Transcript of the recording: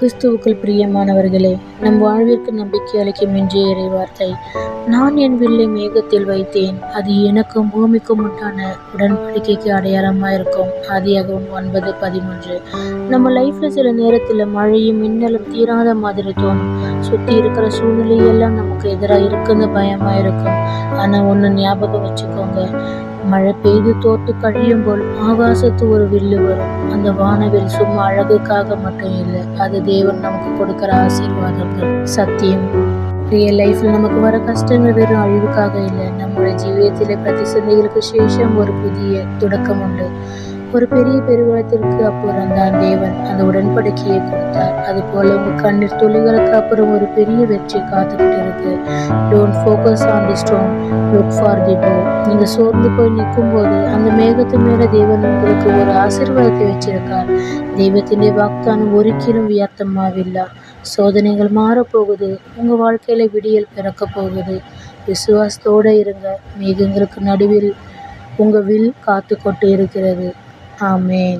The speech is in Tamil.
கிறிஸ்துவுக்குள் பிரியமானவர்களே, நம் வாழ்விற்கு நம்பிக்கை அளிக்கும் இன்றைய இறைவார்த்தை. நான் என் வில்லை மேகத்தில் வைத்தேன், அது எனக்கும் பூமிக்கும் உண்டான உடன்படிக்கைக்கு அடையாளமாயிருக்கும். ஆதியாகமம் 9:13. நம்ம லைஃப்ல சில நேரத்துல மழையும் மின்னலும் தீராத மாதிரி தோணும். சுத்தி இருக்கிற சூழ்நிலையெல்லாம் நமக்கு எதிராக இருக்குன்னு பயமா இருக்கும். ஆனா ஒண்ணு ஞாபகம் வச்சுக்கோங்க, மழை பெய்து தோத்து கழியும் போல் ஆகாசத்து ஒரு வில்லு வரும். அந்த வானவில் சும்மா அழகுக்காக மட்டும் இல்லை, அது தேவன் நமக்கு கொடுக்கிற ஆசீர்வாதங்கள். சத்தியம். ரியல் லைஃப்ல நமக்கு வர கஷ்டங்கள் வெறும் அழிவுக்காக இல்லை, நம்முடைய ஜீவியத்திலே பிரதிசந்தைகளுக்கு சேஷம் ஒரு புதிய தொடக்கம் உண்டு. ஒரு பெரிய பெருவளத்திற்கு அப்புறம் தான் தேவன் அந்த உடன்படிக்கையை கொடுத்தார். அது போல உங்க கண்ணீர் துளிகளுக்கு அப்புறம் ஒரு பெரிய வெற்றி காத்துக்கிட்டு இருக்கு. Don't focus on the stone, look for the போ. நீங்க சோர்ந்து போய் நிற்கும் போது அந்த மேகத்து மேல தேவன் உங்களுக்கு ஒரு ஆசீர்வாதத்தை வச்சிருக்கார். தெய்வத்தினுடைய வாக்தானம் ஒருக்கிலும் வியர்த்தமாவில்லை. சோதனைகள் மாறப்போகுது, உங்க வாழ்க்கையில விடியல் பிறக்க போகுது. விசுவாசத்தோட இருங்க. மேகங்களுக்கு நடுவில் உங்க வில் காத்து கொண்டு இருக்கிறது. ஆமென்.